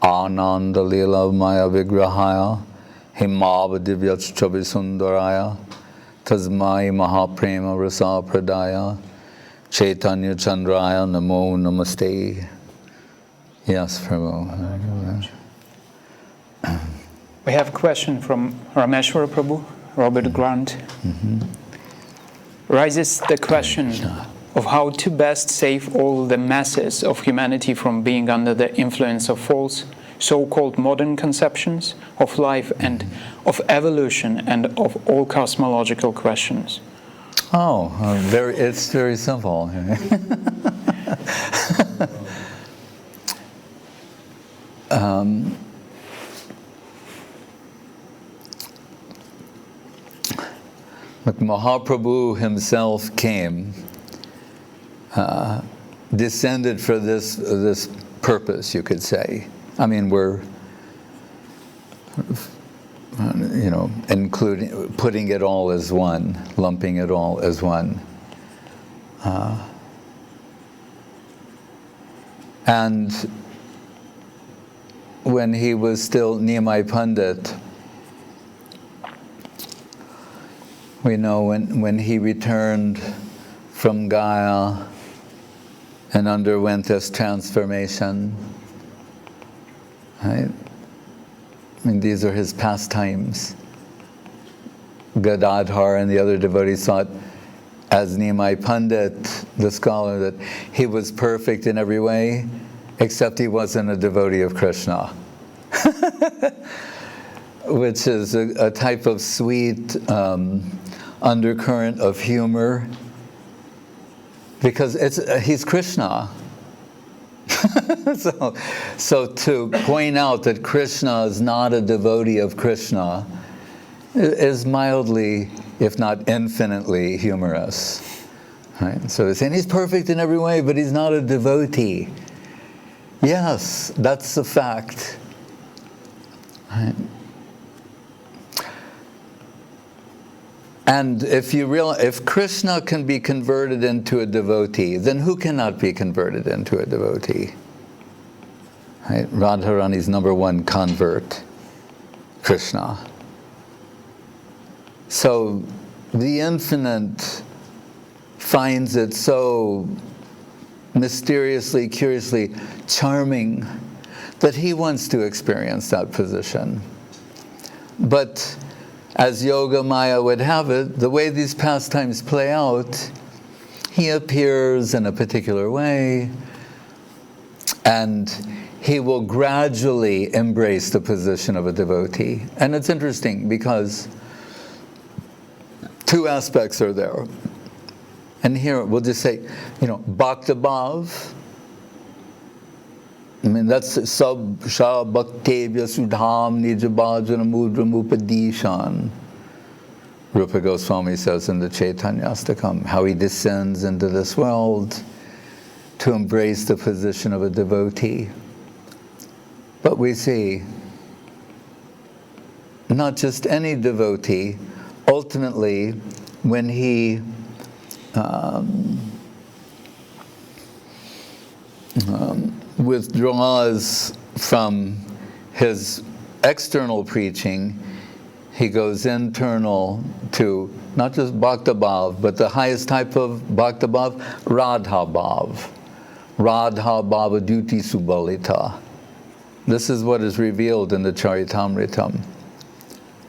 Ananda Lila Maya Vigrahaya Himava Divyach Chavisundaraya Tasmai Mahaprema Rasa Pradaya Chaitanya Chandraya Namo Namaste. Yes, Prabhu. We have a question from Rameshwara Prabhu, Robert Grant. Rises the question of how to best save all the masses of humanity from being under the influence of false, so-called modern conceptions of life and of evolution and of all cosmological questions. It's very simple. But Mahaprabhu himself came, descended for this purpose, you could say. I mean, we're, including, putting it all as one, lumping it all as one. And when he was still Niyamai Pandit, we know when he returned from Gaya and underwent this transformation, right? I mean, these are his pastimes. Gadadhar and the other devotees thought, as Niyamai Pandit, the scholar, that he was perfect in every way, except he wasn't a devotee of Krishna. Which is a type of sweet undercurrent of humor, because he's Krishna. So to point out that Krishna is not a devotee of Krishna is mildly, if not infinitely, humorous. Right? So they're saying he's perfect in every way, but he's not a devotee. Yes, that's the fact. Right? And if Krishna can be converted into a devotee, then who cannot be converted into a devotee? Right? Radharani's number one convert, Krishna. So the infinite finds it so mysteriously, curiously charming that he wants to experience that position. But as Yoga Maya would have it, the way these pastimes play out, he appears in a particular way, and he will gradually embrace the position of a devotee. And it's interesting because two aspects are there. And here we'll just say, Bhaktabhav. I mean, that's Sab Shah Bhaktevya Sudham Nijabhajana Mudram Upadishan. Rupa Goswami says in the Chaitanyastakam, how he descends into this world to embrace the position of a devotee. But we see, not just any devotee, ultimately, when he withdraws from his external preaching, he goes internal to not just Bhaktabhav, but the highest type of Bhaktabhav, Radhabhav. Radhabhava Duti Subalita. This is what is revealed in the Charitamritam.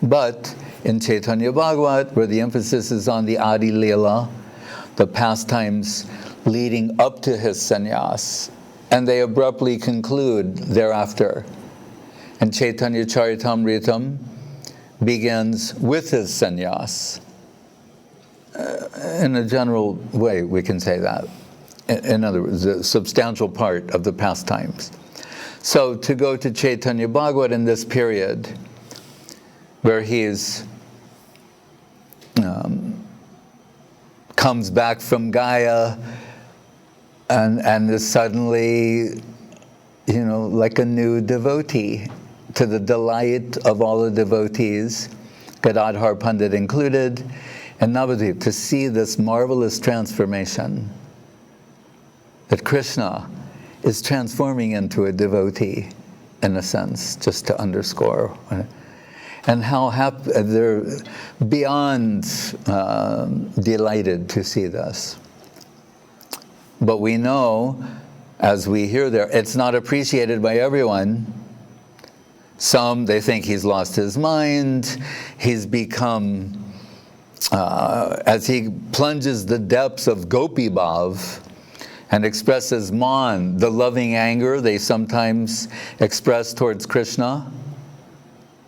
But in Chaitanya Bhagavat, where the emphasis is on the Adi Leela, the pastimes leading up to his sannyas, and they abruptly conclude thereafter. And Chaitanya Charitamritam begins with his sannyas. In a general way, we can say that. In other words, a substantial part of the pastimes. So to go to Chaitanya Bhagavat in this period, where he's comes back from Gaya and is suddenly, like a new devotee, to the delight of all the devotees, Gadadhar Pandit included, and Navadip, to see this marvelous transformation that Krishna is transforming into a devotee. in a sense, just to underscore. And how happy, they're beyond delighted to see this. But we know, as we hear there, it's not appreciated by everyone. Some, they think he's lost his mind, he's become, as he plunges the depths of Gopi Bhav and expresses man, the loving anger they sometimes express towards Krishna.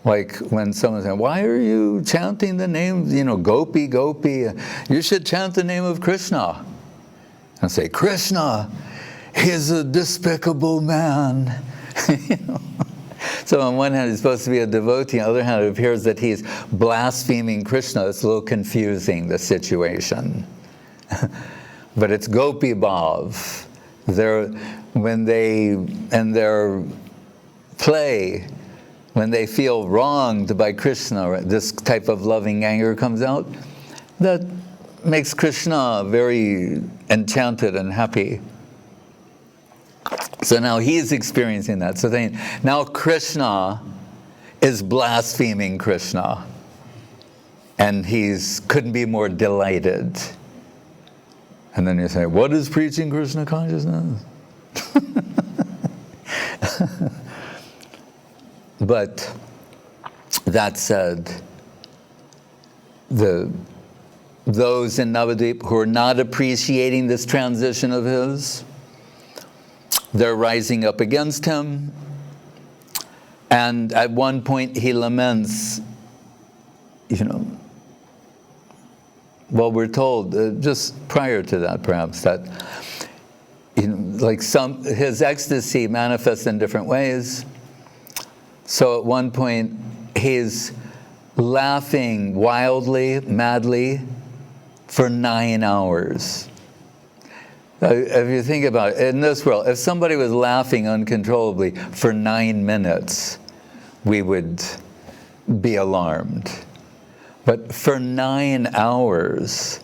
Like when someone says, why are you chanting the name, Gopi, Gopi? You should chant the name of Krishna. And say, Krishna, he's a despicable man. So on one hand, he's supposed to be a devotee. On the other hand, it appears that he's blaspheming Krishna. It's a little confusing, the situation. But it's Gopi Bhav. When they, in their play, when they feel wronged by Krishna, this type of loving anger comes out, that makes Krishna very enchanted and happy. So now he's experiencing that. So then, now Krishna is blaspheming Krishna. And couldn't be more delighted. And then you say, what is preaching Krishna consciousness? But that said, those in Navadvip who are not appreciating this transition of his, they're rising up against him. And at one point he laments, well, we're told, just prior to that perhaps, that his ecstasy manifests in different ways. So at one point he's laughing wildly, madly, for 9 hours. If you think about it, in this world, if somebody was laughing uncontrollably for 9 minutes, we would be alarmed. But for 9 hours,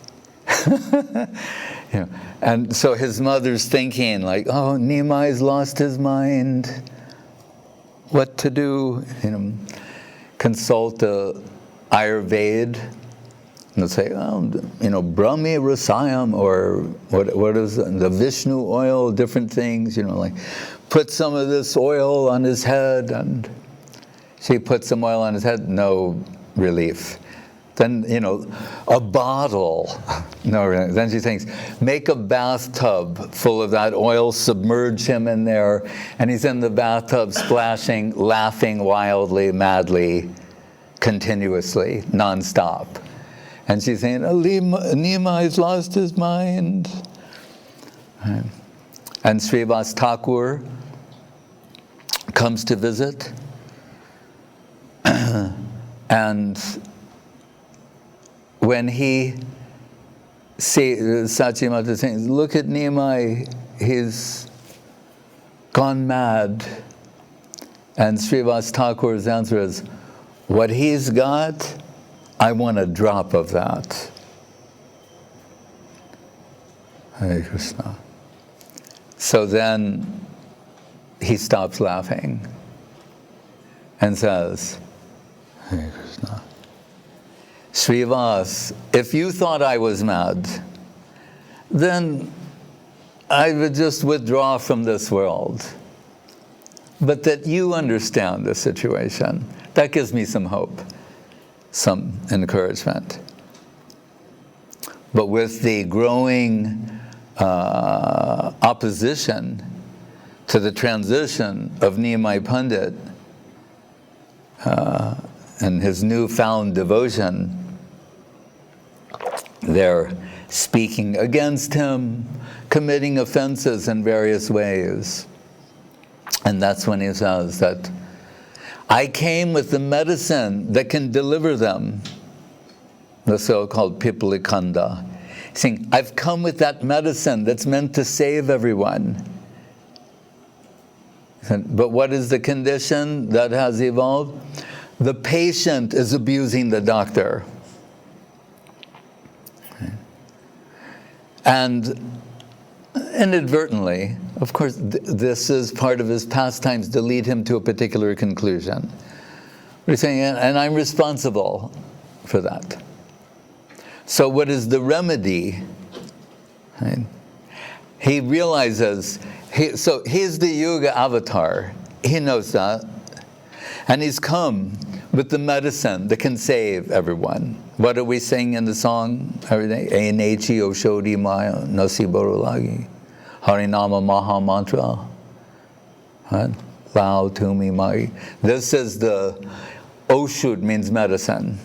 and so his mother's thinking like, oh, Nimai's lost his mind. What to do? Consult the Ayurveda. And they'll say, Brahmi Rasayam, or what is the Vishnu oil, different things, like put some of this oil on his head, and she put some oil on his head, no relief. Then, a bottle, no relief. Then she thinks, make a bathtub full of that oil, submerge him in there, and he's in the bathtub splashing, laughing wildly, madly, continuously, nonstop. And she's saying, Nimai's lost his mind. Right. And Srivas Thakur comes to visit. And when he sees Sachimata saying, look at Nimai, he's gone mad. And Srivas Thakur's answer is, what he's got, I want a drop of that. Hare Krishna. So then he stops laughing and says, Hare Krishna. Srivas, if you thought I was mad, then I would just withdraw from this world. But that you understand the situation, that gives me some hope, some encouragement. But with the growing opposition to the transition of Niyamai Pandit and his newfound devotion, they're speaking against him, committing offenses in various ways. And that's when he says that, I came with the medicine that can deliver them, the so-called Pipalikanda. He's saying, I've come with that medicine that's meant to save everyone. But what is the condition that has evolved? The patient is abusing the doctor. And inadvertently, of course, this is part of his pastimes to lead him to a particular conclusion. We're saying, and I'm responsible for that. So what is the remedy? Right? He realizes, so he's the yoga avatar. He knows that. And he's come with the medicine that can save everyone. What do we sing in the song every day? Enechi Oshodi Maya Nasi Borolagi. Harinama-mahamantra. Lao Tumi Mai. This is the Oshud, means medicine.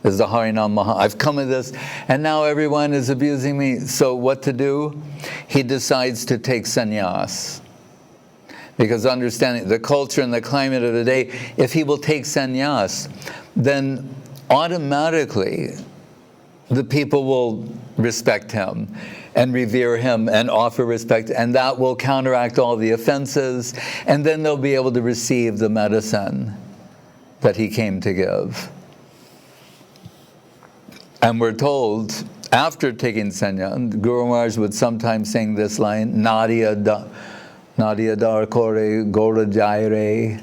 This is the Harinama-maha. I've come with this, and now everyone is abusing me. So what to do? He decides to take sannyas. Because understanding the culture and the climate of the day, if he will take sannyas, then automatically the people will respect him and revere him and offer respect, and that will counteract all the offenses, and then they'll be able to receive the medicine that he came to give. And we're told, after taking sannyas, Guru Maharaj would sometimes sing this line, Nadia Dar Kore Gora Jaire,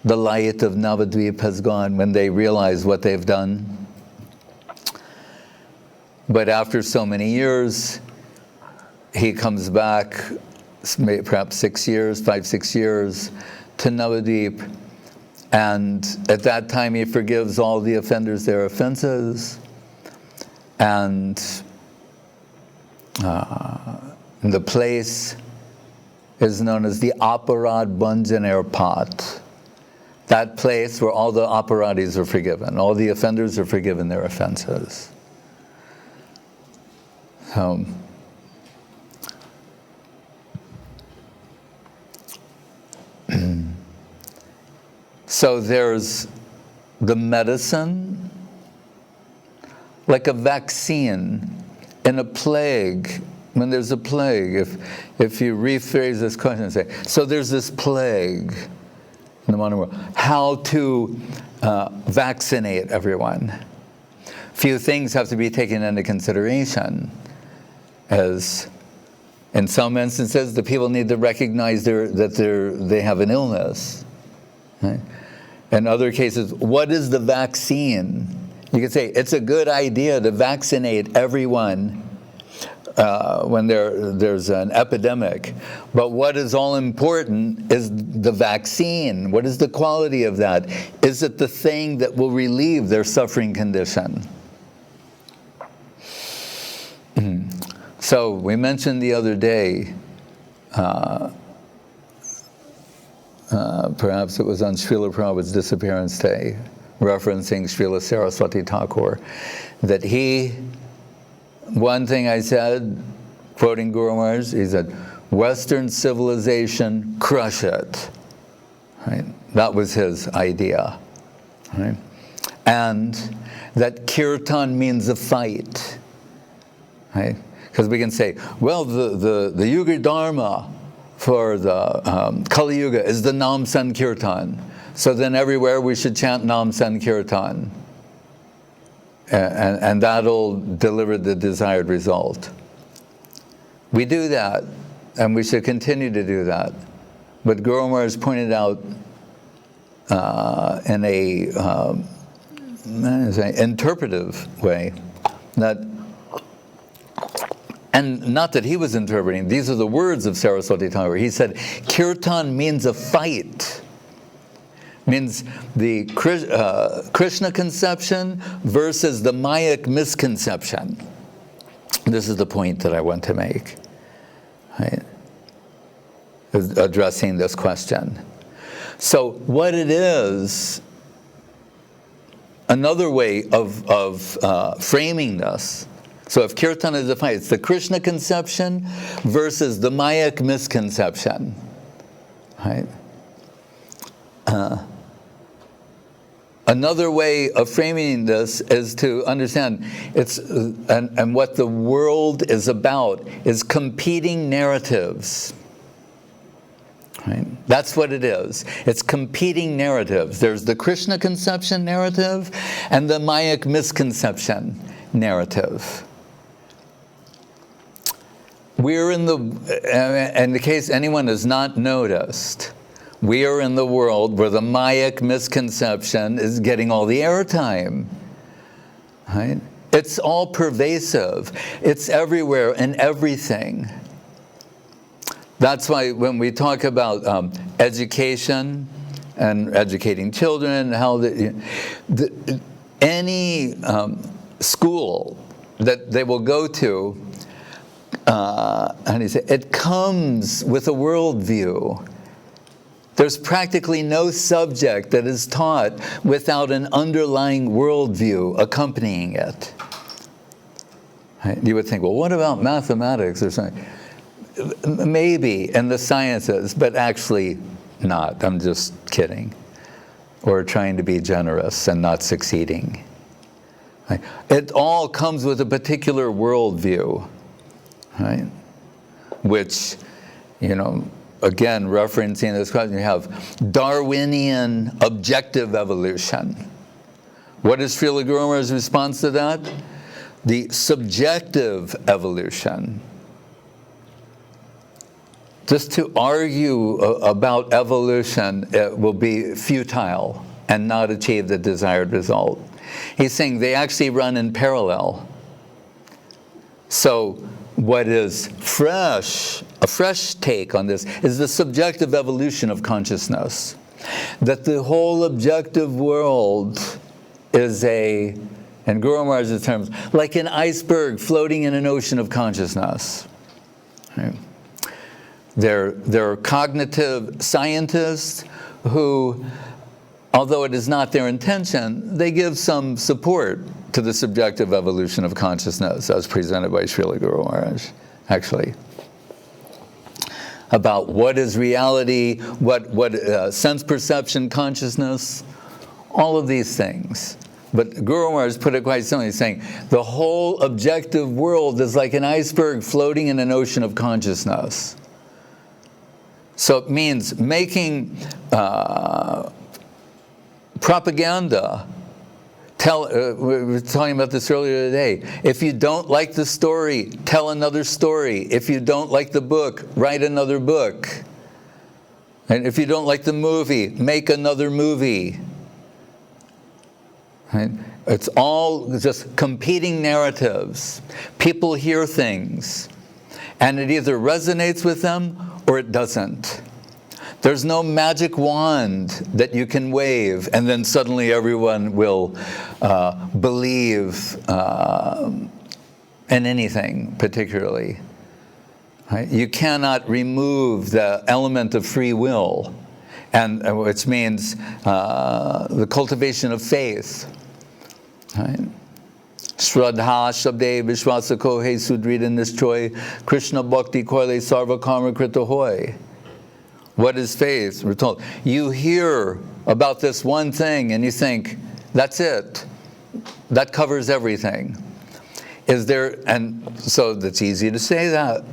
the light of Navadvip has gone, when they realize what they've done. But after so many years, he comes back, perhaps 6 years, 5-6 years, to Navadvip, and at that time he forgives all the offenders their offenses, and the place is known as the Aparad Bhanjaner Pot. That place where all the aparadis are forgiven, all the offenders are forgiven their offenses. So there's the medicine, like a vaccine in a plague. When there's a plague, if you rephrase this question and say, so there's this plague in the modern world, how to vaccinate everyone. Few things have to be taken into consideration, as in some instances the people need to recognize that they have an illness. Right? In other cases, what is the vaccine? You could say it's a good idea to vaccinate everyone when there's an epidemic. But what is all important is the vaccine. What is the quality of that? Is it the thing that will relieve their suffering condition? So we mentioned the other day, perhaps it was on Srila Prabhupada's disappearance day, referencing Srila Saraswati Thakur, that one thing I said, quoting Guru Maharaj, he said, Western civilization, crush it. Right? That was his idea. Right? And that kirtan means a fight. Right? Because we can say, well, the Yuga Dharma for the Kali Yuga is the Nam Sankirtan. So then everywhere we should chant Nam Sankirtan. And that'll deliver the desired result. We do that, and we should continue to do that. But Guru Maharaj pointed out in a interpretive way that, and not that he was interpreting, these are the words of Saraswati Thakur. He said, Kirtan means a fight. Means the Krishna conception versus the mayic misconception. This is the point that I want to make, right? Addressing this question. So what it is, another way of framing this, so if kirtan is a fight, it's the Krishna conception versus the mayic misconception, right? Another way of framing this is to understand and what the world is about is competing narratives. Right? That's what it is. It's competing narratives. There's the Krishna conception narrative and the mayic misconception narrative. we're in the case anyone has not noticed, we are in the world where the mayic misconception is getting all the airtime. Right? It's all pervasive. It's everywhere and everything. That's why when we talk about education and educating children, how any school that they will go to, it comes with a worldview. There's practically no subject that is taught without an underlying worldview accompanying it. Right? You would think, well, what about mathematics or something? Maybe in the sciences, but actually not. I'm just kidding. Or trying to be generous and not succeeding. Right? It all comes with a particular worldview, right? Which, again, referencing this question, you have Darwinian objective evolution. What is Srila Guru Maharaj's response to that? The subjective evolution. Just to argue about evolution will be futile and not achieve the desired result. He's saying they actually run in parallel. So what is fresh, a fresh take on this, is the subjective evolution of consciousness. That the whole objective world is in Guru Maharaj's terms, like an iceberg floating in an ocean of consciousness. Right? They're cognitive scientists who, although it is not their intention, they give some support to the subjective evolution of consciousness as presented by Srila Guru Maharaj, actually. About what is reality, what sense perception, consciousness, all of these things. But Guru Maharaj put it quite simply, saying, the whole objective world is like an iceberg floating in an ocean of consciousness. So it means making propaganda. We were talking about this earlier today. If you don't like the story, tell another story. If you don't like the book, write another book. And if you don't like the movie, make another movie. Right? It's all just competing narratives. People hear things, and it either resonates with them or it doesn't. There's no magic wand that you can wave and then suddenly everyone will believe in anything particularly. Right? You cannot remove the element of free will, and which means the cultivation of faith. Right? Shraddha Shabde Vishwasa Kohe Sudrida Nishchoy Krishna Bhakti Koile Sarva Karma Krita Hoy. What is faith? We're told. You hear about this one thing and you think, that's it. That covers everything. Is there, and so it's easy to say that.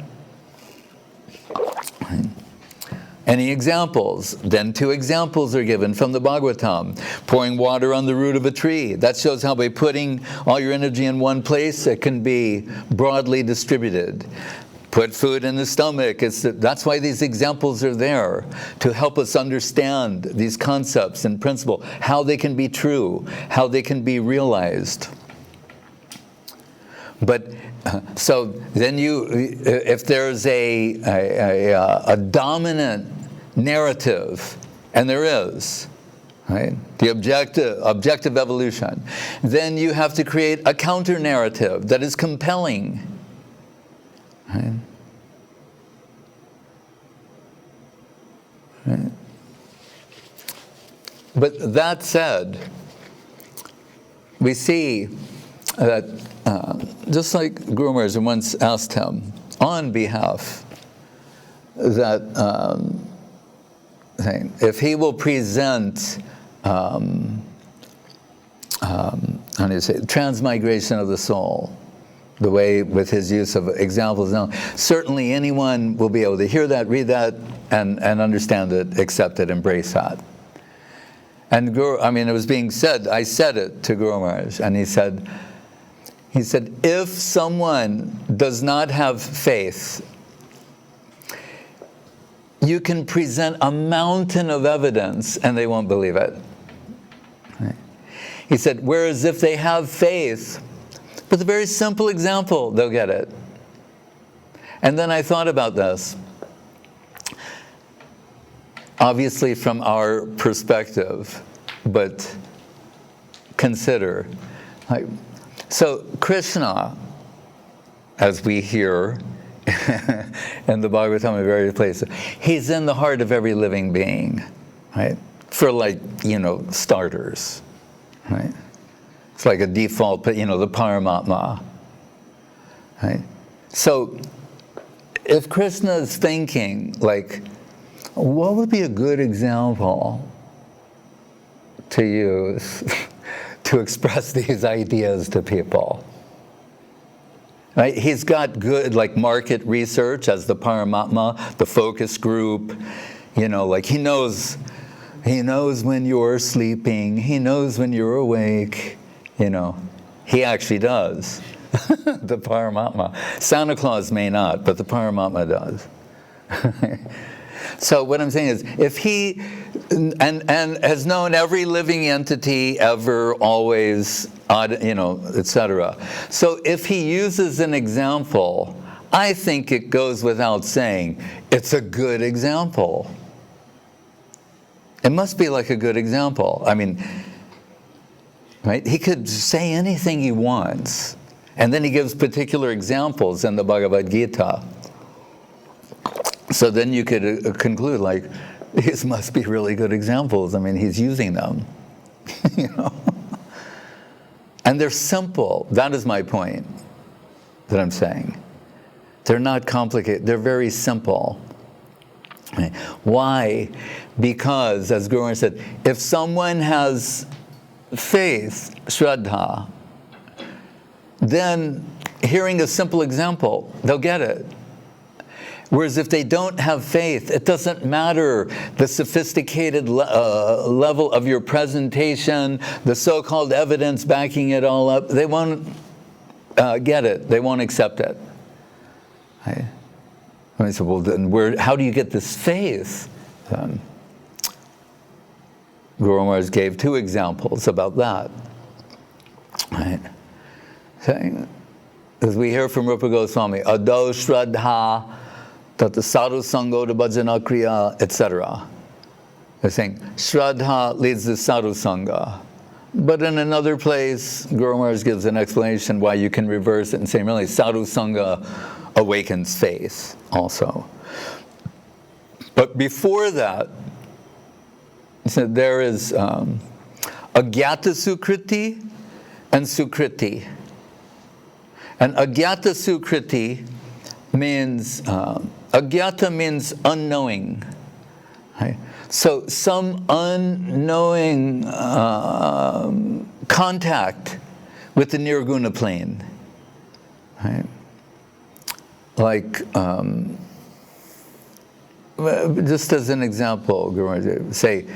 Any examples? Then 2 examples are given from the Bhagavatam. Pouring water on the root of a tree. That shows how by putting all your energy in one place, it can be broadly distributed. Put food in the stomach. That's why these examples are there, to help us understand these concepts and principles, how they can be true, how they can be realized. But so then if there's a dominant narrative, and there is, right? The objective evolution, then you have to create a counter narrative that is compelling. Right? Right. But that said, we see that just like Guru Maharaj once asked him on behalf that if he will present transmigration of the soul, the way with his use of examples now, certainly anyone will be able to hear that, read that, and understand it, accept it, embrace that. And it was being said, I said it to Guru Maharaj, and he said, if someone does not have faith you can present a mountain of evidence and they won't believe it. Right? He said, whereas if they have faith, with a very simple example, they'll get it. And then I thought about this. Obviously from our perspective, but consider. So Krishna, as we hear in the Bhagavatam in various places, he's in the heart of every living being, right? For starters, right? It's like a default, but the Paramatma, right? So if Krishna is thinking, like, what would be a good example to use to express these ideas to people? Right? He's got good, like, market research as the Paramatma, the focus group, like he knows when you're sleeping, he knows when you're awake, he actually does. The Paramatma. Santa Claus may not, but the Paramatma does. So what I'm saying is, if he and has known every living entity ever, always, etc. So if he uses an example, I think it goes without saying, it's a good example. It must be like a good example. I mean, right? He could say anything he wants, and then he gives particular examples in the Bhagavad Gita. So then you could conclude, like, these must be really good examples. I mean, he's using them, And they're simple. That is my point that I'm saying. They're not complicated. They're very simple. Why? Because, as Guru Maharaj said, if someone has faith, Shraddha, then hearing a simple example, they'll get it. Whereas if they don't have faith, it doesn't matter the sophisticated level of your presentation, the so-called evidence backing it all up. They won't get it. They won't accept it. Right? And I said, well, then how do you get this faith? Guru Maharaj gave 2 examples about that. Right? Saying, as we hear from Rupa Goswami, Ado Shraddha, Tata Sadhu Sango to Bhajana Kriya, etc. They're saying, Shraddha leads to Sadhu Sangha. But in another place, Guru Maharaj gives an explanation why you can reverse it and say, really, Sadhu Sangha awakens faith also. But before that, he said there is Agyata Sukriti and Sukriti. And Agyata Sukriti means, Agyata means unknowing. Right? So some unknowing contact with the Nirguna plane. Right? Like, just as an example, say,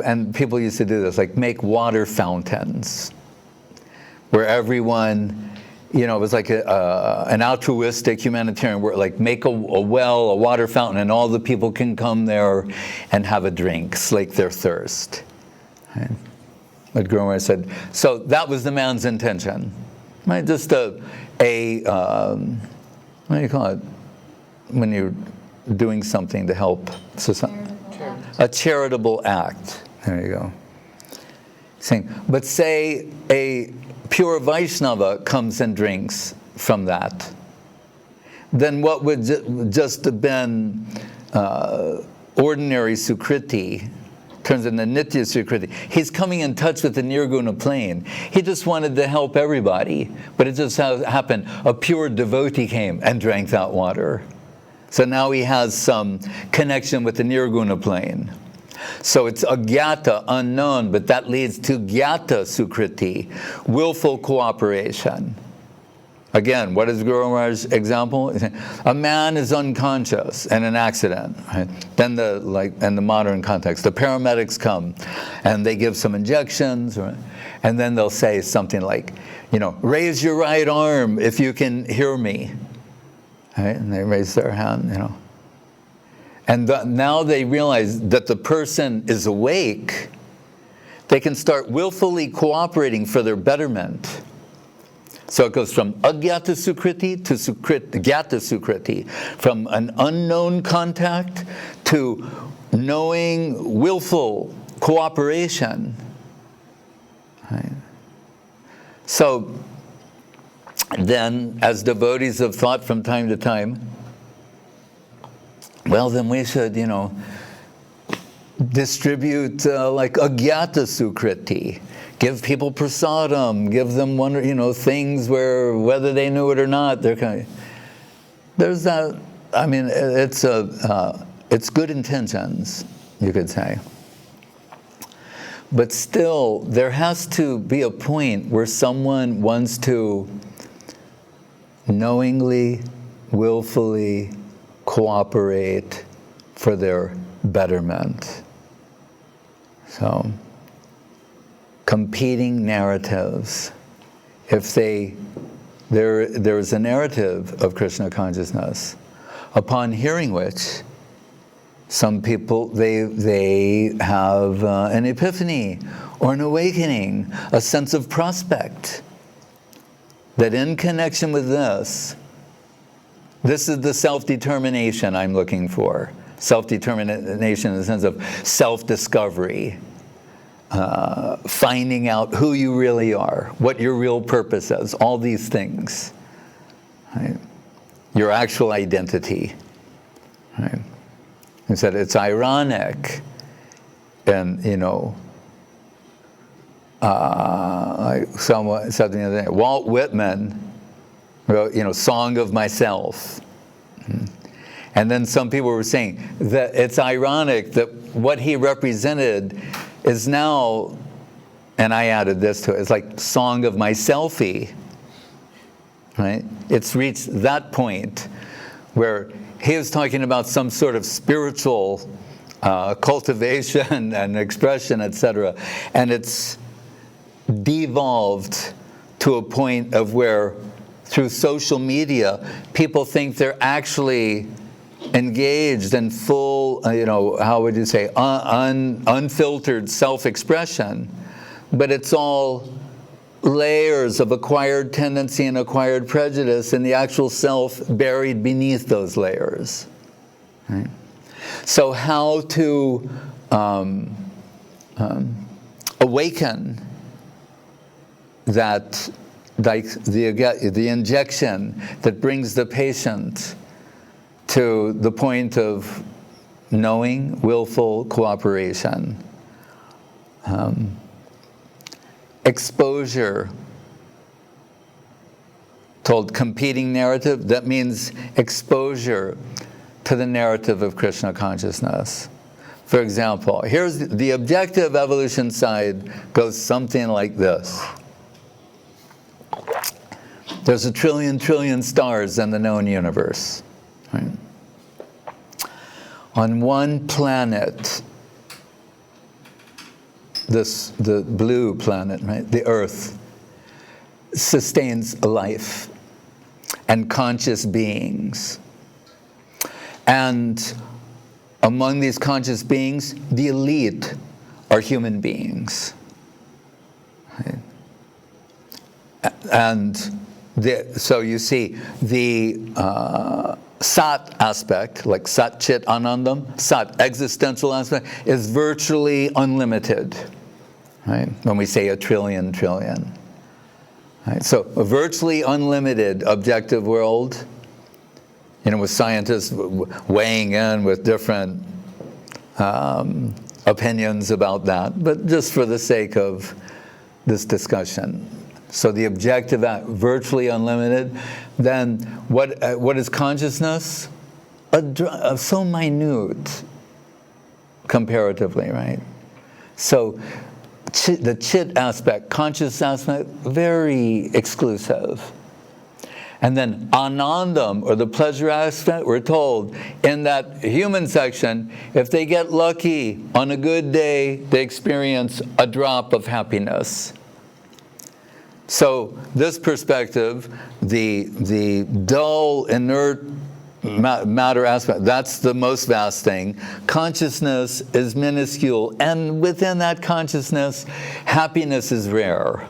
and people used to do this, like make water fountains, where everyone, it was like an altruistic humanitarian work, like make a well, a water fountain, and all the people can come there and have a drink, slake their thirst. Right? What Guru Maharaj said. So that was the man's intention. Right? Just what do you call it? When you're doing something to help society. A charitable act. There you go. But say a pure Vaishnava comes and drinks from that, then what would just have been ordinary Sukriti turns into Nitya Sukriti. He's coming in touch with the Nirguna plane. He just wanted to help everybody, but it just happened. A pure devotee came and drank that water. So now he has some connection with the Nirguna plane. So it's agyata, unknown, but that leads to gyata sukriti, willful cooperation. Again, what is Guru Maharaj's example? A man is unconscious in an accident. Right? Then in the modern context, the paramedics come and they give some injections, right? And then they'll say something like, raise your right arm if you can hear me. Right? And they raise their hand, And now they realize that the person is awake, they can start willfully cooperating for their betterment. So it goes from agyata sukriti to gyata sukriti, from an unknown contact to knowing willful cooperation. Right? So then, as devotees have thought from time to time, well, then we should, distribute like agyata sukriti. Give people prasadam, give them things where whether they knew it or not, there's that. I mean, it's good intentions, you could say. But still, there has to be a point where someone wants to knowingly, willfully cooperate for their betterment. So, competing narratives. If there is a narrative of Krishna consciousness, upon hearing which, some people, they have an epiphany or an awakening, a sense of prospect, that in connection with this is the self-determination I'm looking for. Self-determination in the sense of self-discovery, finding out who you really are, what your real purpose is, all these things. Right? Your actual identity. Right? He said it's ironic, and like someone said the other day, Walt Whitman wrote, Song of Myself. And then some people were saying that it's ironic that what he represented is now, and I added this to it, it's like Song of My Selfie, right? It's reached that point where he was talking about some sort of spiritual cultivation and expression, etc. And it's devolved to a point of where, through social media, people think they're actually engaged in full, how would you say, unfiltered self-expression, but it's all layers of acquired tendency and acquired prejudice, and the actual self buried beneath those layers. Right? So how to awaken that, like the injection that brings the patient to the point of knowing, willful cooperation. Exposure, told competing narrative, that means exposure to the narrative of Krishna consciousness. For example, here's the objective evolution side, goes something like this. There's a trillion stars in the known universe. Right? On one planet, the blue planet, right, the Earth, sustains life and conscious beings. And among these conscious beings, the elite are human beings. Right? And so you see the Sat aspect, like Sat Chit Anandam, Sat existential aspect, is virtually unlimited. Right? When we say a trillion. Right? So a virtually unlimited objective world, with scientists weighing in with different opinions about that, but just for the sake of this discussion. So the objective, virtually unlimited. Then what is consciousness? So minute, comparatively, right? So the chit aspect, conscious aspect, very exclusive. And then anandam, or the pleasure aspect, we're told in that human section, if they get lucky on a good day, they experience a drop of happiness. So this perspective, the dull, inert matter aspect, that's the most vast thing. Consciousness is minuscule, and within that consciousness, happiness is rare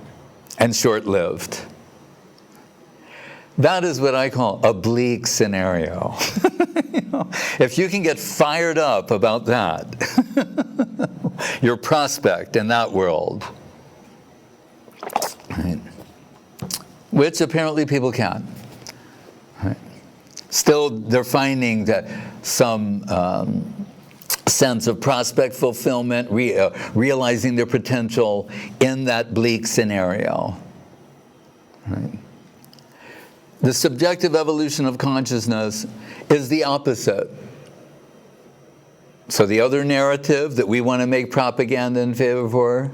and short-lived. That is what I call a bleak scenario. If you can get fired up about that, your prospect in that world, right, which apparently people can. Right. Still, they're finding that some sense of prospect fulfillment, realizing their potential in that bleak scenario. Right. The subjective evolution of consciousness is the opposite. So the other narrative that we want to make propaganda in favor for,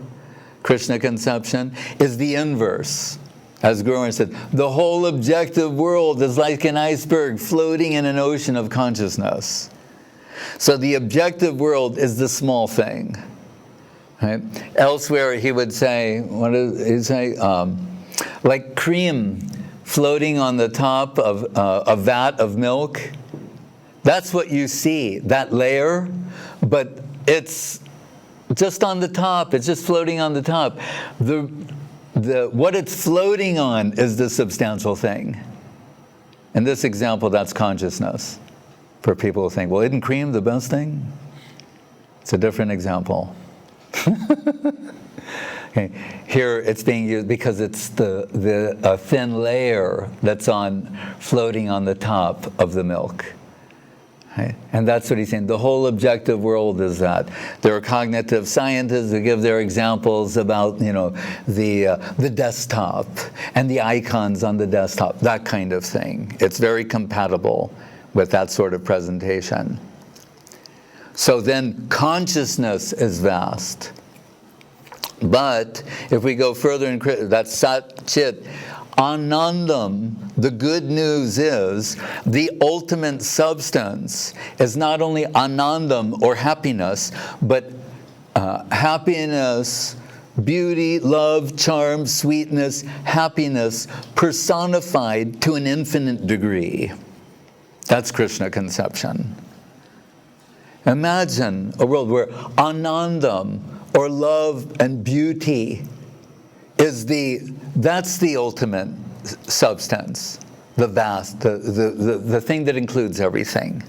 Krishna conception, is the inverse. As Guru said, the whole objective world is like an iceberg floating in an ocean of consciousness. So the objective world is the small thing. Right? Elsewhere he would say, what did he say? Like cream floating on the top of a vat of milk. That's what you see, that layer, but it's just on the top. It's just floating on the top. What it's floating on is the substantial thing. In this example, that's consciousness. For people who think, well, isn't cream the best thing? It's a different example. Okay. Here it's being used because it's the thin layer that's floating on the top of the milk. Right? And that's what he's saying. The whole objective world is that. There are cognitive scientists who give their examples about, the desktop and the icons on the desktop, that kind of thing. It's very compatible with that sort of presentation. So then consciousness is vast. But if we go further in that's Sat Chit Anandam, the good news is the ultimate substance is not only Anandam or happiness, but happiness, beauty, love, charm, sweetness, happiness personified to an infinite degree. That's Krishna conception. Imagine a world where Anandam, or love and beauty, that's the ultimate substance, the vast, the thing that includes everything.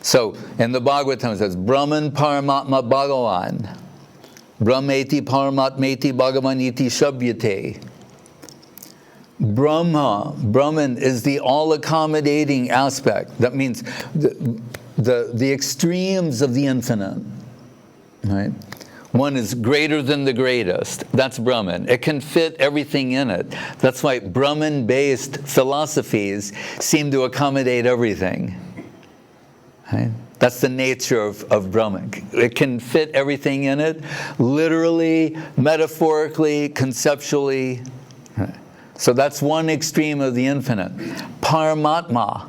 So in the Bhagavatam it says, Brahman Paramatma Bhagavan, Brahmeti Paramatmeti Bhagavan iti Shabhyate. Brahman is the all-accommodating aspect. That means the extremes of the infinite, right? One is greater than the greatest. That's Brahman. It can fit everything in it. That's why Brahman-based philosophies seem to accommodate everything. Right? That's the nature of Brahman. It can fit everything in it, literally, metaphorically, conceptually. Right? So that's one extreme of the infinite. Paramatma.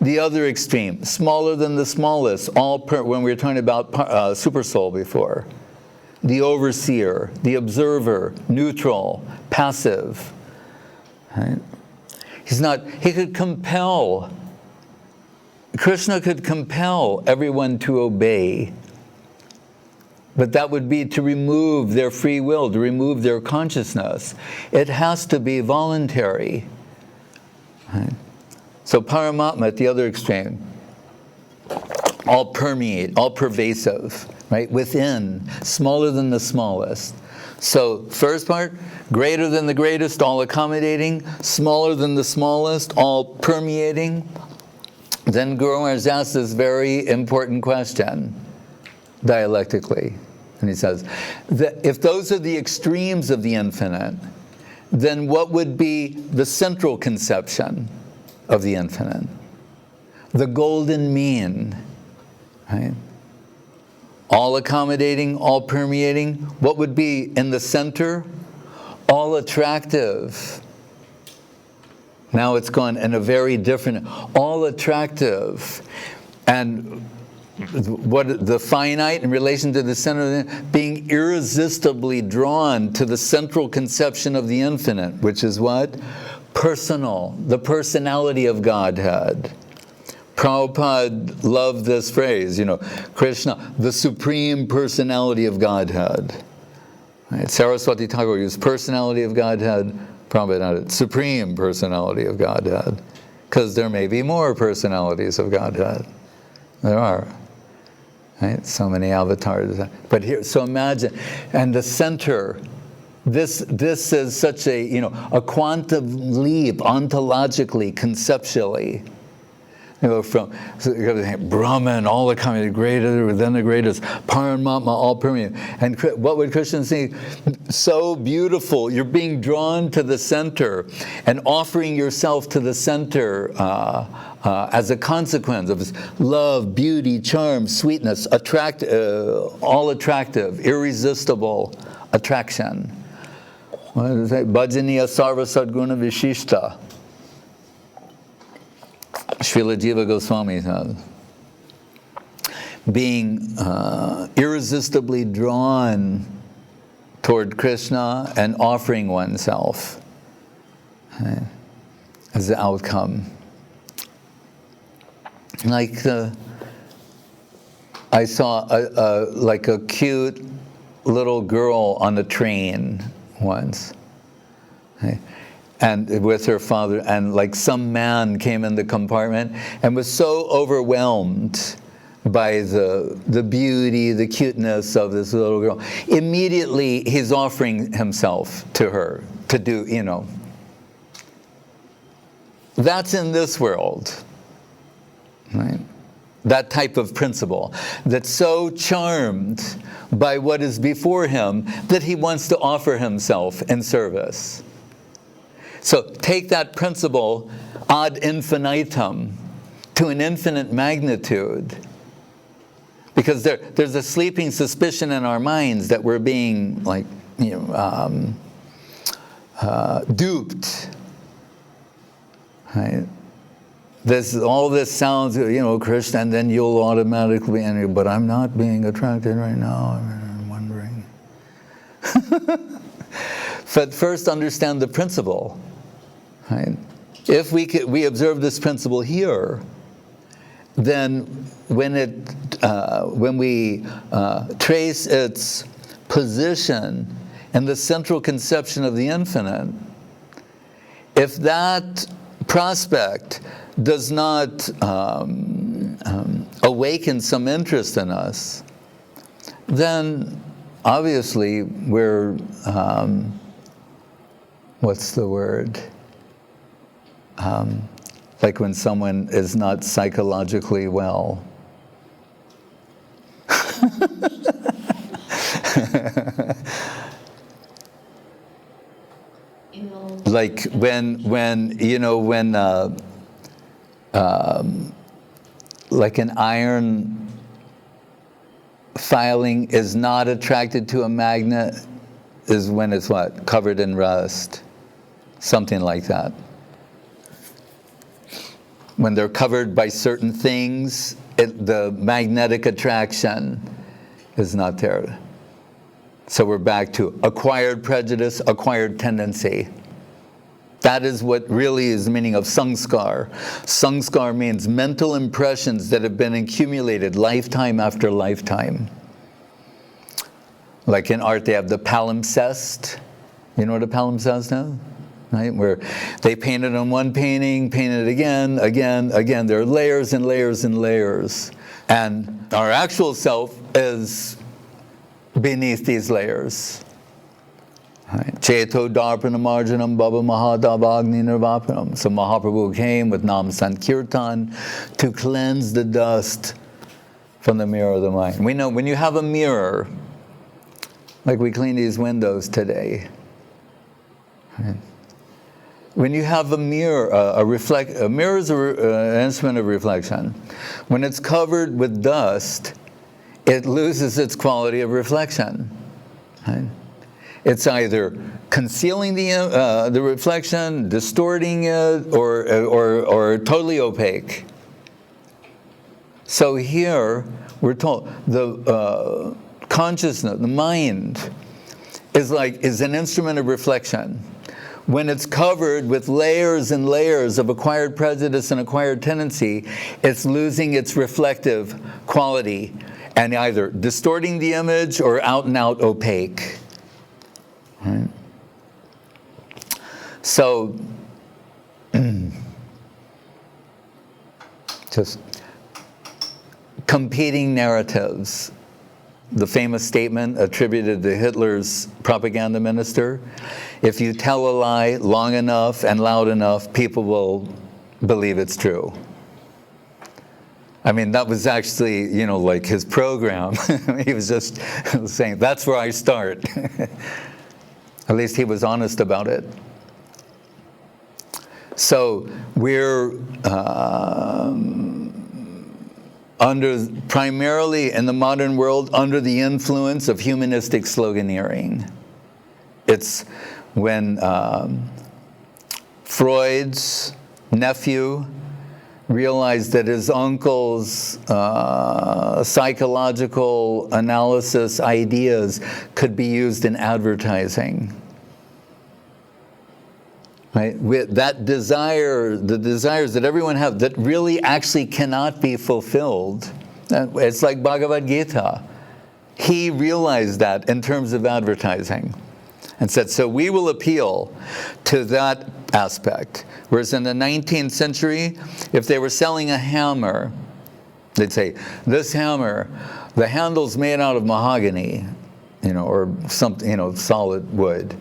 The other extreme, smaller than the smallest, when we were talking about supersoul before. The overseer, the observer, neutral, passive. Right? He could compel, Krishna could compel everyone to obey. But that would be to remove their free will, to remove their consciousness. It has to be voluntary. Right? So Paramatma at the other extreme, all permeate, all pervasive, right? Within, smaller than the smallest. So first part, greater than the greatest, all accommodating, smaller than the smallest, all permeating. Then Guru Maharaj asks this very important question, dialectically. And he says, if those are the extremes of the infinite, then what would be the central conception of the infinite? The golden mean, right? All accommodating, all permeating. What would be in the center? All attractive. Now it's gone in a very different, all attractive. And what the finite in relation to the center, being irresistibly drawn to the central conception of the infinite, which is what? Personal, the personality of Godhead. Prabhupada loved this phrase, Krishna, the Supreme Personality of Godhead. Right? Saraswati Thakur used personality of Godhead, Prabhupada added Supreme Personality of Godhead, because there may be more personalities of Godhead. There are. Right? So many avatars. But here, so imagine, and the center, this is such a quantum leap, ontologically, conceptually. From Brahman, all the kind of greater, then the greatest, Paramatma, all permeating. And what would Krishna say? So beautiful. You're being drawn to the center and offering yourself to the center as a consequence of this love, beauty, charm, sweetness, all attractive, irresistible attraction. What does it say? Bhajaniya sarva sadguna vishishta. Srila Jiva Goswami says, being irresistibly drawn toward Krishna and offering oneself as the outcome. Like I saw a cute little girl on a train once. And with her father, and like some man came in the compartment and was so overwhelmed by the beauty, the cuteness of this little girl. Immediately, he's offering himself to her to do, That's in this world, right? That type of principle, that's so charmed by what is before him that he wants to offer himself in service. So take that principle ad infinitum, to an infinite magnitude, because there's a sleeping suspicion in our minds that we're being duped. Right? All this sounds, Krishna, and then you'll automatically be angry, but I'm not being attracted right now. I'm wondering. But first understand the principle. Right? If we observe this principle here, then when we trace its position in the central conception of the infinite, if that prospect does not awaken some interest in us, then obviously we're, what's the word? Like when someone is not psychologically well. Like when like an iron filing is not attracted to a magnet, is when it's what? Covered in rust. Something like that. When they're covered by certain things, the magnetic attraction is not there. So we're back to acquired prejudice, acquired tendency. That is what really is the meaning of samskar. Samskar means mental impressions that have been accumulated lifetime after lifetime. Like in art, they have the palimpsest. You know what a palimpsest is? Right? Where they painted on one painting, painted again. There are layers and layers and layers. And our actual self is beneath these layers. Cheto darpana marjanam baba mahadavagni nirvapanam. So Mahaprabhu came with Nam Sankirtan to cleanse the dust from the mirror of the mind. We know when you have a mirror, like we clean these windows today, right? When you have a mirror, a mirror is an instrument of reflection. When it's covered with dust, it loses its quality of reflection. Right? It's either concealing the reflection, distorting it, or totally opaque. So here we're told the consciousness, the mind, is an instrument of reflection. when it's covered with layers and layers of acquired prejudice and acquired tendency, it's losing its reflective quality and either distorting the image or out and out opaque. Right? So, just competing narratives. The famous statement attributed to Hitler's propaganda minister, if you tell a lie long enough and loud enough, people will believe it's true. I mean, that was actually, like his program. He was just saying, that's where I start. At least he was honest about it. So we're primarily in the modern world under the influence of humanistic sloganeering. It's when Freud's nephew realized that his uncle's psychological analysis ideas could be used in advertising. Right? With that desire, the desires that everyone have that really actually cannot be fulfilled. It's like Bhagavad Gita. He realized that in terms of advertising and said, so we will appeal to that aspect. Whereas in the 19th century, if they were selling a hammer, they'd say, this hammer, the handle's made out of mahogany, or something, solid wood.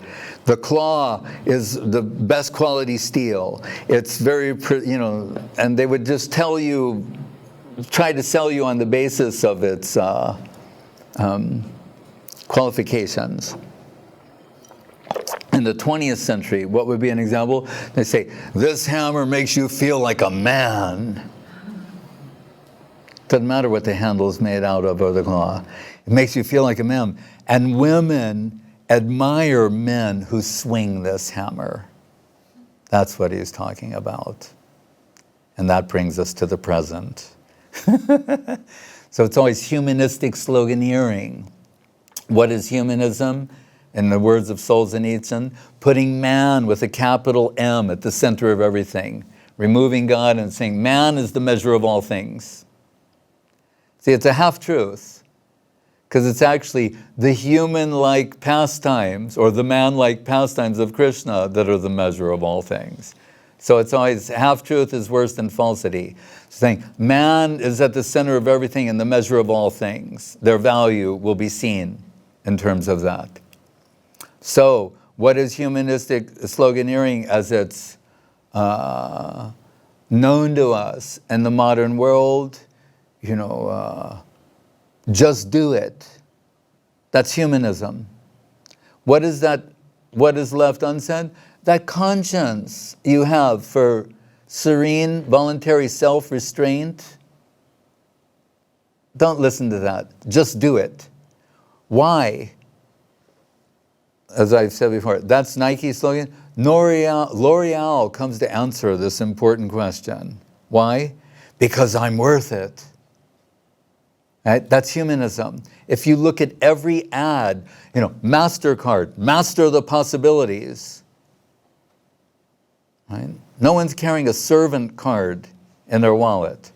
The claw is the best quality steel. It's very, and they would just try to sell you on the basis of its qualifications. In the 20th century, what would be an example? They say, this hammer makes you feel like a man. Doesn't matter what the handle is made out of or the claw. It makes you feel like a man. And women admire men who swing this hammer. That's what he's talking about. And that brings us to the present. So it's always humanistic sloganeering. What is humanism? In the words of Solzhenitsyn, putting man with a capital M at the center of everything, removing God and saying man is the measure of all things. See, it's a half-truth, because it's actually the human-like pastimes or the man-like pastimes of Krishna that are the measure of all things. So it's always half-truth is worse than falsity. Saying man is at the center of everything and the measure of all things. Their value will be seen in terms of that. So, what is humanistic sloganeering as it's known to us in the modern world? Just do it. That's humanism. What is that? What is left unsaid? That conscience you have for serene, voluntary self-restraint. Don't listen to that. Just do it. Why? As I've said before, that's Nike's slogan. L'Oreal comes to answer this important question. Why? Because I'm worth it. Right? That's humanism. If you look at every ad, MasterCard, master the possibilities. Right? No one's carrying a servant card in their wallet.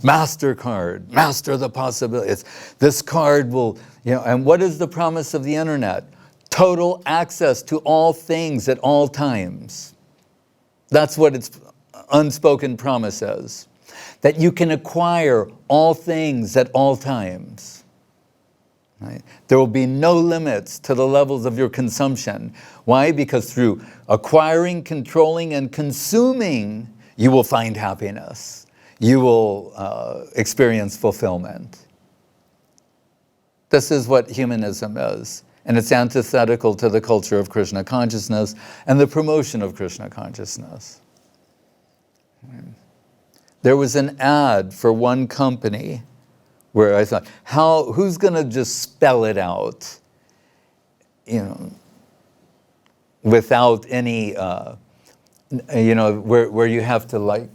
MasterCard, master the possibilities. This card will, and what is the promise of the internet? Total access to all things at all times. That's what its unspoken promise is. That you can acquire all things at all times. Right? There will be no limits to the levels of your consumption. Why? Because through acquiring, controlling, and consuming, you will find happiness. You will experience fulfillment. This is what humanism is. And it's antithetical to the culture of Krishna consciousness and the promotion of Krishna consciousness. There was an ad for one company where I thought, who's going to just spell it out, without any, where you have to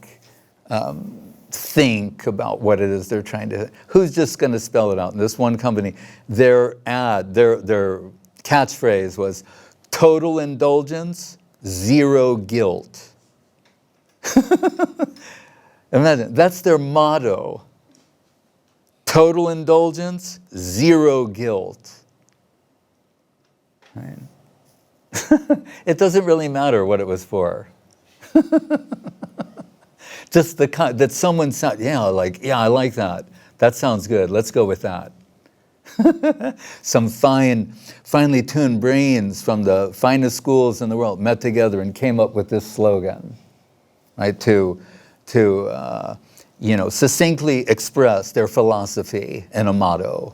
think about what it is they're trying to, who's just going to spell it out? And this one company, their ad, their catchphrase was total indulgence, zero guilt. Imagine, that's their motto. Total indulgence, zero guilt. Right? It doesn't really matter what it was for. Just that someone said, yeah, I like that. That sounds good. Let's go with that. Some finely tuned brains from the finest schools in the world met together and came up with this slogan, right? To succinctly express their philosophy in a motto.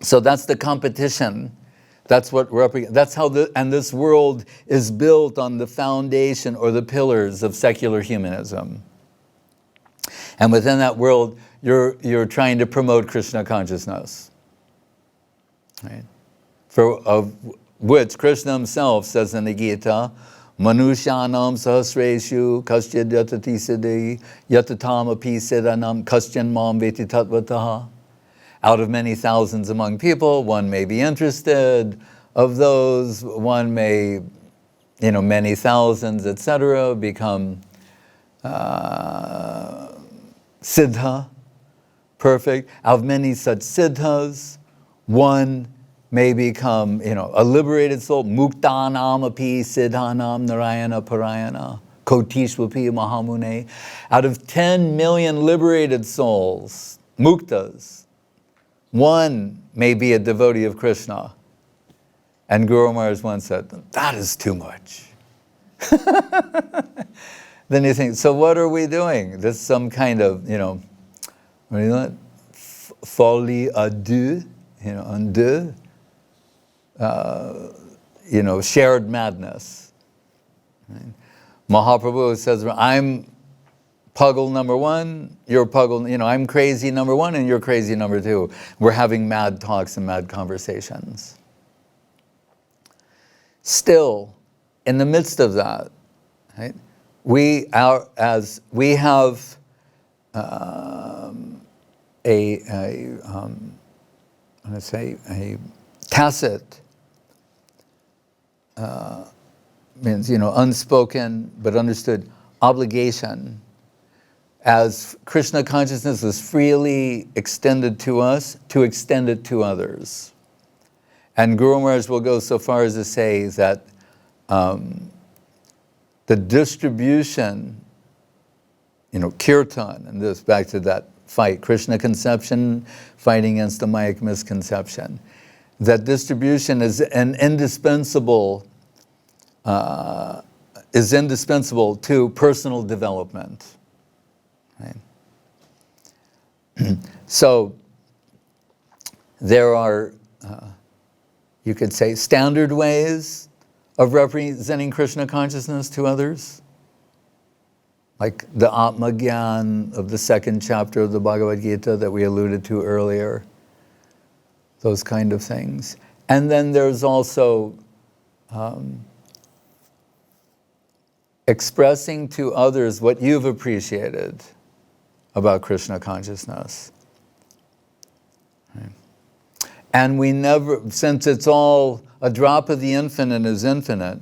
So that's the competition. That's what that's how and this world is built on the foundation or the pillars of secular humanism. And within that world, you're trying to promote Krishna consciousness, right? Of which Krishna himself says in the Gita, Manushanam sahasreshu kasyad yatati siddhi yatatam api siddhanam kasyan mam veti tatvataha. Out of many thousands among people, one may be interested. Of those, one may, many thousands, etc., become siddha, perfect. Out of many such siddhas, one may become, a liberated soul. Muktanam api siddhanam narayana parayana kotishvapi mahamune. Out of 10 million liberated souls, muktas, one may be a devotee of Krishna. And Guru Maharaj once said, that is too much. Then you think, so what are we doing? This is some kind of, what do you know, folie à deux, en deux, shared madness. Right? Mahaprabhu says, I'm Puggle number one, you're Puggle, I'm crazy number one and you're crazy number two. We're having mad talks and mad conversations. Still, in the midst of that, right, we have a tacit, means, unspoken but understood obligation. As Krishna consciousness is freely extended to us, to extend it to others. And Guru Maharaj will go so far as to say that the distribution, kirtan, and this back to that fight, Krishna conception fighting against the mayic misconception, that distribution is indispensable to personal development. Right? So there are, you could say, standard ways of representing Krishna consciousness to others, like the Atma Gyan of the second chapter of the Bhagavad Gita that we alluded to earlier, those kind of things. And then there's also expressing to others what you've appreciated about Krishna consciousness. Right. And we never, since it's all, a drop of the infinite is infinite,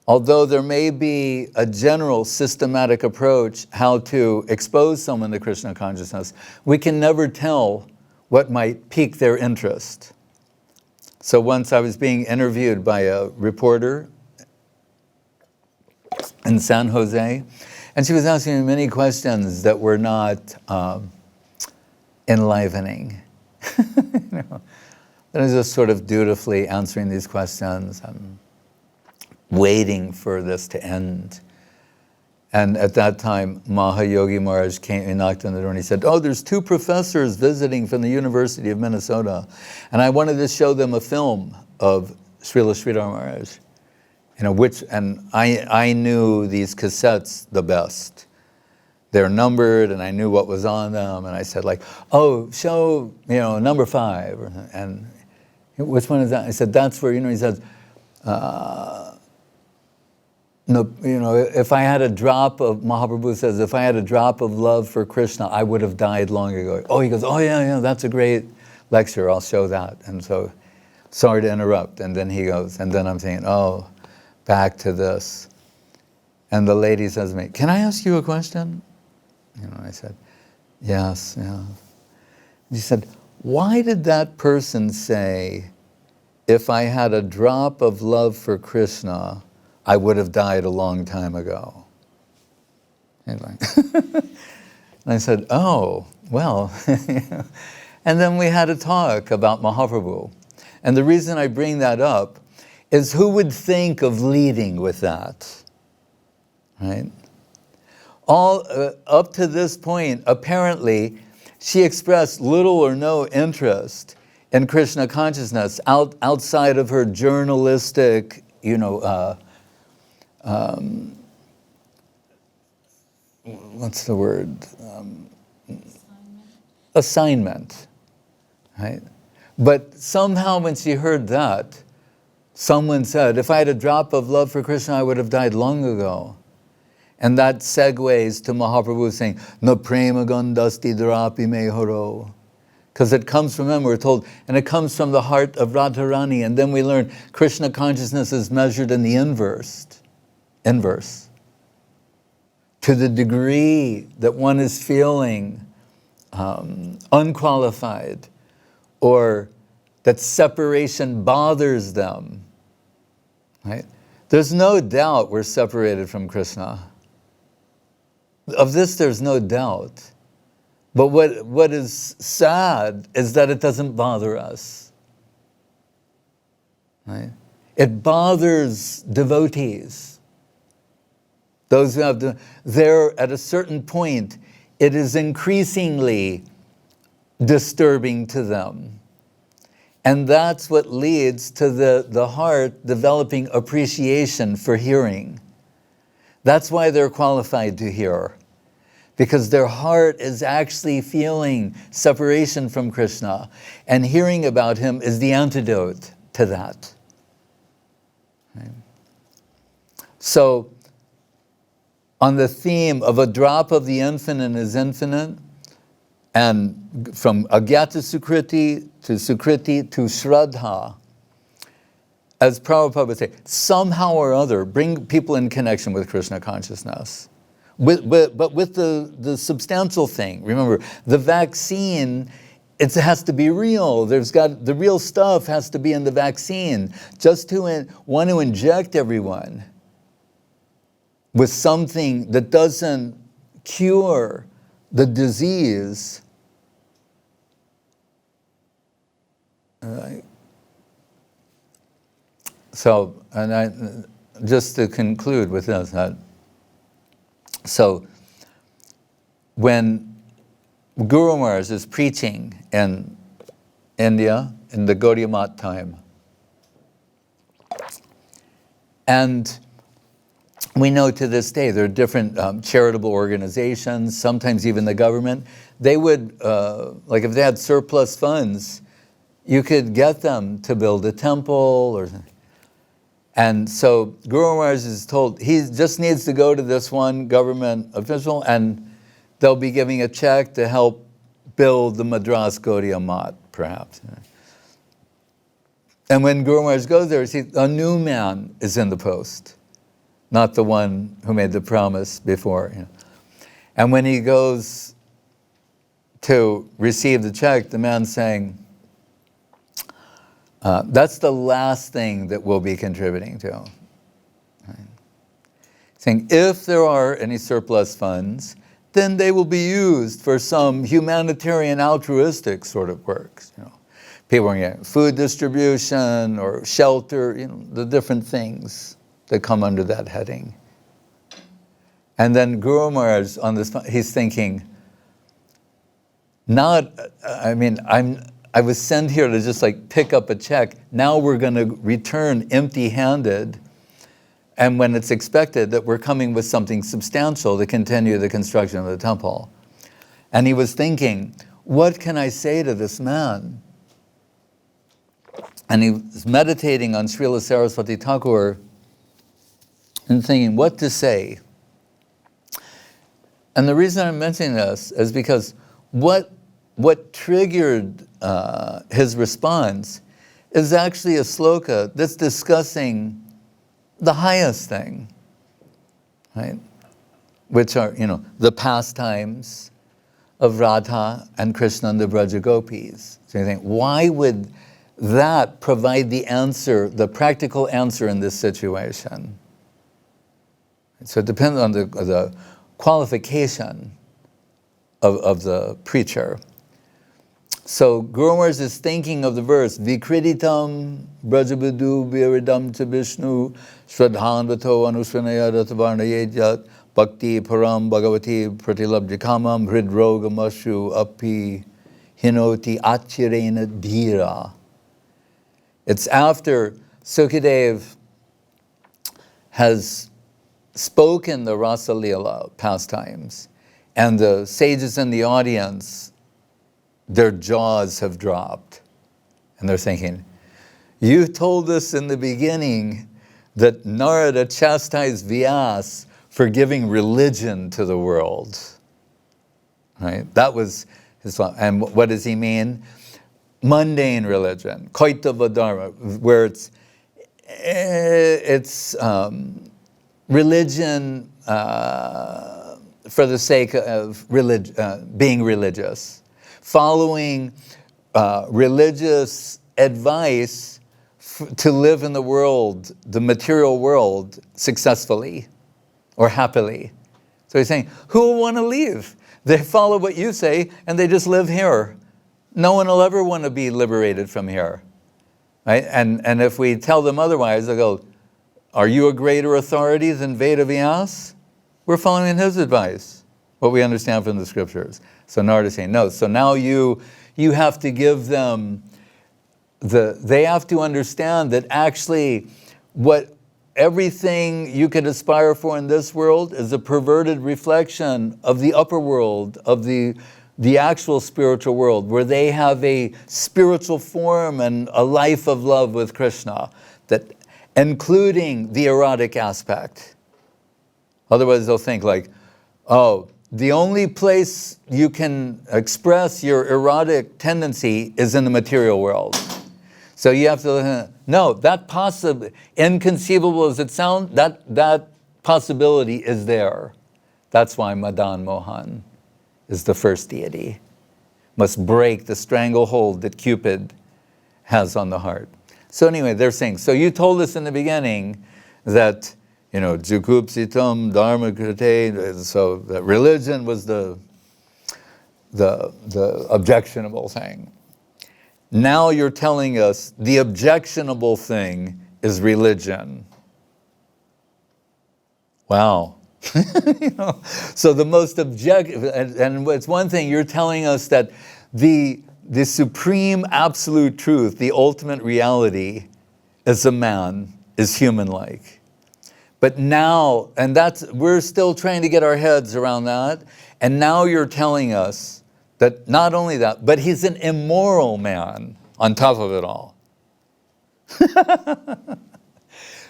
although there may be a general systematic approach how to expose someone to Krishna consciousness, we can never tell what might pique their interest. So once I was being interviewed by a reporter in San Jose, and she was asking me many questions that were not enlivening. I was just sort of dutifully answering these questions and waiting for this to end. And at that time, Mahayogi Maharaj came and knocked on the door and he said, oh, there's two professors visiting from the University of Minnesota. And I wanted to show them a film of Srila Sridhar Maharaj. And I knew these cassettes the best. They're numbered and I knew what was on them. And I said oh, show, number 5. And which one is that? I said, that's where, he said, no, if I had a drop of, Mahaprabhu says, if I had a drop of love for Krishna, I would have died long ago. Oh, he goes, oh yeah, that's a great lecture, I'll show that. And so, sorry to interrupt. And then he goes, and then I'm saying, oh, back to this. And the lady says to me, can I ask you a question? I said, yes, yeah. He said, why did that person say, if I had a drop of love for Krishna, I would have died a long time ago? And I said, oh, well. And then we had a talk about Mahaprabhu. And the reason I bring that up is who would think of leading with that, right? All up to this point, apparently, she expressed little or no interest in Krishna consciousness outside of her journalistic, what's the word? Assignment, right? But somehow when she heard that, someone said, if I had a drop of love for Krishna, I would have died long ago. And that segues to Mahaprabhu saying, na prema gandhasti drapi me haro. Because it comes from him, we're told, and it comes from the heart of Radharani. And then we learn Krishna consciousness is measured in the inverse. To the degree that one is feeling unqualified, or that separation bothers them, right? There's no doubt we're separated from Krishna. Of this, there's no doubt. But what is sad is that it doesn't bother us, right? It bothers devotees. Those who have there at a certain point, it is increasingly disturbing to them. And that's what leads to the heart developing appreciation for hearing. That's why they're qualified to hear. Because their heart is actually feeling separation from Krishna. And hearing about him is the antidote to that. Right? So, on the theme of a drop of the infinite is infinite, and from agyata sukriti to shraddha, as Prabhupada would say, somehow or other, bring people in connection with Krishna consciousness. But with the substantial thing. Remember, the vaccine, it has to be real. The real stuff has to be in the vaccine. Just to want to inject everyone with something that doesn't cure the disease. So, and just to conclude with this, so when Guru Maharaj is preaching in India in the Gaudiya Math time, and we know to this day there are different charitable organizations, sometimes even the government, they would, like if they had surplus funds, you could get them to build a temple or something. And so Guru Maharaj is told he just needs to go to this one government official and they'll be giving a check to help build the Madras Gaudiya Math, perhaps. And when Guru Maharaj goes there, a new man is in the post, not the one who made the promise before. And when he goes to receive the check, the man's saying, that's the last thing that we'll be contributing to. Right? Saying, if there are any surplus funds, then they will be used for some humanitarian altruistic sort of works. People are getting food distribution or shelter, the different things that come under that heading. And then Guru Maharaj on this, he's thinking, I was sent here to just pick up a check. Now we're going to return empty-handed. And when it's expected that we're coming with something substantial to continue the construction of the temple. And he was thinking, what can I say to this man? And he was meditating on Srila Saraswati Thakur and thinking what to say. And the reason I'm mentioning this is because what what triggered his response is actually a sloka that's discussing the highest thing, right? Which are, the pastimes of Radha and Krishna and the Braja Gopis. So you think, why would that provide the answer, the practical answer in this situation? So it depends on the qualification of the preacher. So Guru Maharaj is thinking of the verse, Vikriditam Brajabudu Viridam Cha Vishnu Shradhanvato Anusvanaya Ratavarnayejat Bhakti Param Bhagavati Pratilabjikamam Hridrogamashu Api Hinoti Achirena Dhira. It's after Sukadev has spoken the Rasa Leela pastimes, and the sages in the audience, their jaws have dropped. And they're thinking, you told us in the beginning that Narada chastised Vyas for giving religion to the world. Right? That was his thought. And what does he mean? Mundane religion, Kaitava Dharma, where it's religion for the sake of being religious, following religious advice to live in the world, the material world, successfully or happily. So he's saying, who will want to leave? They follow what you say and they just live here. No one will ever want to be liberated from here. Right? And if we tell them otherwise, they'll go, are you a greater authority than Veda Vyas? We're following his advice, what we understand from the scriptures. So Narada is saying, no. So now you have to give them, they have to understand that actually everything you could aspire for in this world is a perverted reflection of the upper world, of the actual spiritual world, where they have a spiritual form and a life of love with Krishna, that including the erotic aspect. Otherwise they'll think like, oh, the only place you can express your erotic tendency is in the material world. So you have to, no, that inconceivable as it sounds, that possibility is there. That's why Madan Mohan is the first deity. Must break the stranglehold that Cupid has on the heart. So anyway, they're saying, so you told us in the beginning that, Jukupsitam Dharma Krite, so that religion was the objectionable thing. Now you're telling us the objectionable thing is religion. Wow. So the most objective, and it's one thing, you're telling us that the supreme absolute truth, the ultimate reality as a man is human-like. But now, we're still trying to get our heads around that, and now you're telling us that not only that, but he's an immoral man on top of it all.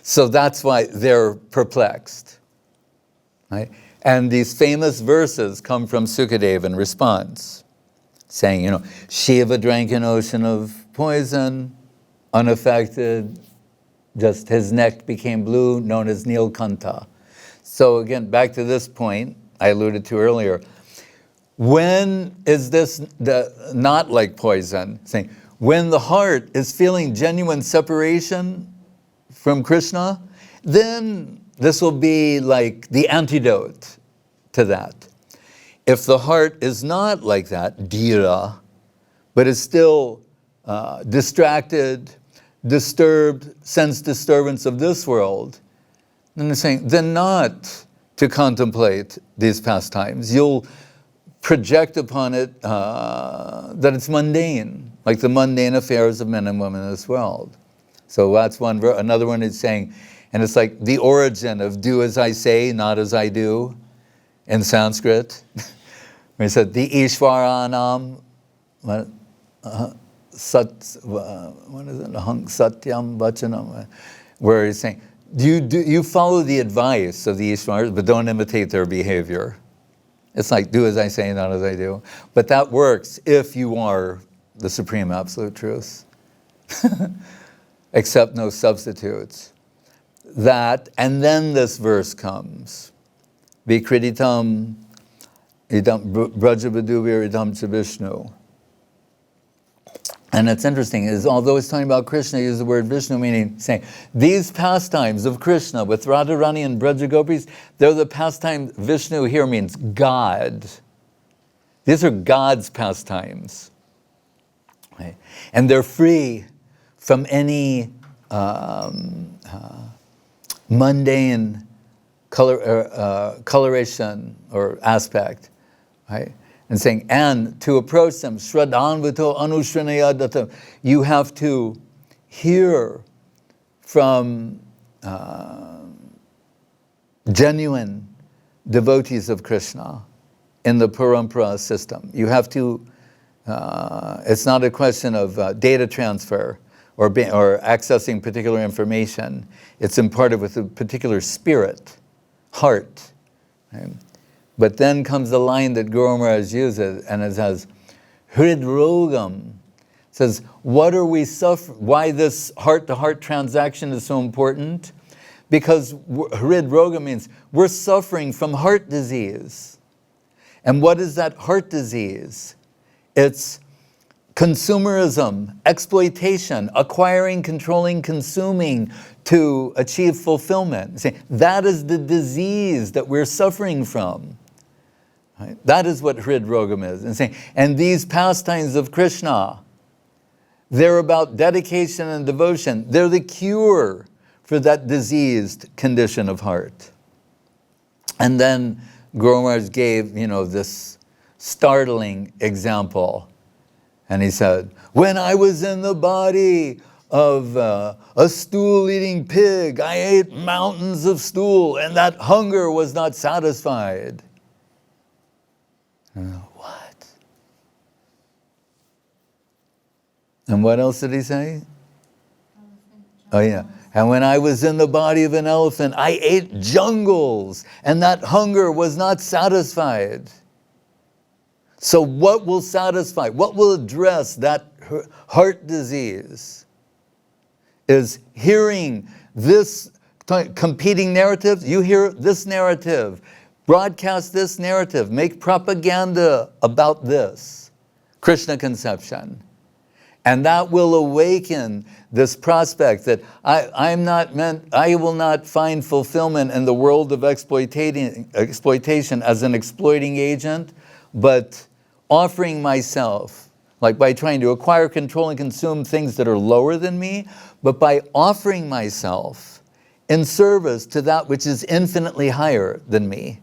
So that's why they're perplexed. Right? And these famous verses come from Sukadeva in response, saying, Shiva drank an ocean of poison, unaffected, just his neck became blue, known as Nilkanta. So again, back to this point I alluded to earlier. When is this not like poison? Saying, when the heart is feeling genuine separation from Krishna, then this will be like the antidote to that. If the heart is not like that, dhira, but is still distracted, disturbed, sense disturbance of this world, then they're saying, then not to contemplate these pastimes. You'll project upon it that it's mundane, like the mundane affairs of men and women in this world. So that's one. Another one is saying, and it's like the origin of do as I say, not as I do, in Sanskrit. He said the Ishvaranam, what is it? Hang Satyam Vachanam, where he's saying, you follow the advice of the Ishvaras, but don't imitate their behavior. It's like, do as I say, not as I do. But that works if you are the supreme absolute truth. Accept no substitutes. That, and then this verse comes. Vikreditam idam brajabaduvir idam cha Vishnu. And it's interesting, is although it's talking about Krishna, he uses the word Vishnu, meaning saying, these pastimes of Krishna with Radharani and Brajagopis, they're the pastimes. Vishnu here means God. These are God's pastimes. Right? And they're free from any mundane coloration or aspect, right? And saying, and to approach them, Shraddhanvato Anushranayadatam, you have to hear from genuine devotees of Krishna in the parampara system. You have to, it's not a question of data transfer or accessing particular information. It's imparted with a particular spirit, heart. Right? But then comes the line that Guru Maharaj uses, and it says, Hridrogam. Says, what are we suffering? Why this heart-to-heart transaction is so important? Because Hridrogam means we're suffering from heart disease. And what is that heart disease? It's consumerism, exploitation, acquiring, controlling, consuming to achieve fulfillment. That is the disease that we're suffering from. Right? That is what Hridrogam is. And these pastimes of Krishna, they're about dedication and devotion. They're the cure for that diseased condition of heart. And then Guru Maharaj gave, this startling example. And he said, when I was in the body of a stool-eating pig, I ate mountains of stool, and that hunger was not satisfied. What? And what else did he say? Oh yeah. And when I was in the body of an elephant, I ate jungles, and that hunger was not satisfied. So what will satisfy, what will address that heart disease is hearing this competing narrative. You hear this narrative, broadcast this narrative, make propaganda about this Krishna conception. And that will awaken this prospect that I will not find fulfillment in the world of exploitation as an exploiting agent, but offering myself, like by trying to acquire, control, and consume things that are lower than me, but by offering myself in service to that which is infinitely higher than me.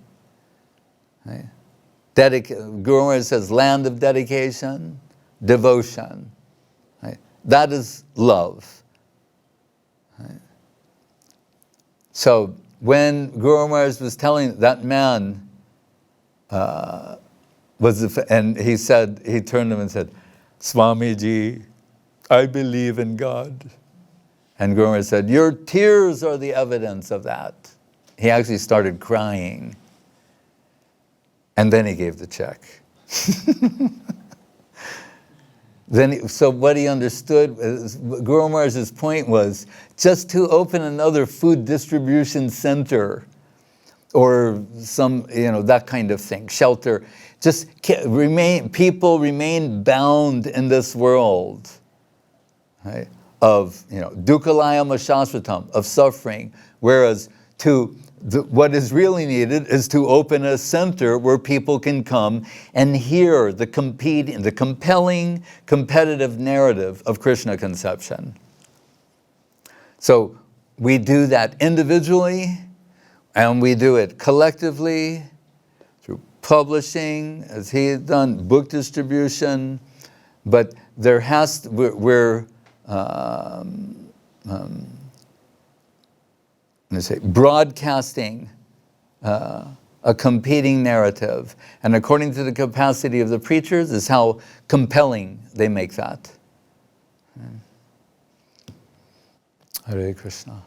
Right? Guru Maharaj says, land of dedication, devotion. Right? That is love. Right? So when Guru Maharaj was telling that man, and he turned to him and said, Swamiji, I believe in God. And Guru Maharaj said, your tears are the evidence of that. He actually started crying. And then he gave the check. So what he understood, Guru Maharaj's point was, just to open another food distribution center, or some, that kind of thing, shelter, people remain bound in this world, right, of, dukkhalayam shashvatam, of suffering, whereas what is really needed is to open a center where people can come and hear the compelling, competitive narrative of Krishna conception. So we do that individually, and we do it collectively through publishing, as he had done, book distribution, but there has to, we're broadcasting a competing narrative, and according to the capacity of the preachers is how compelling they make that. Hare Krishna.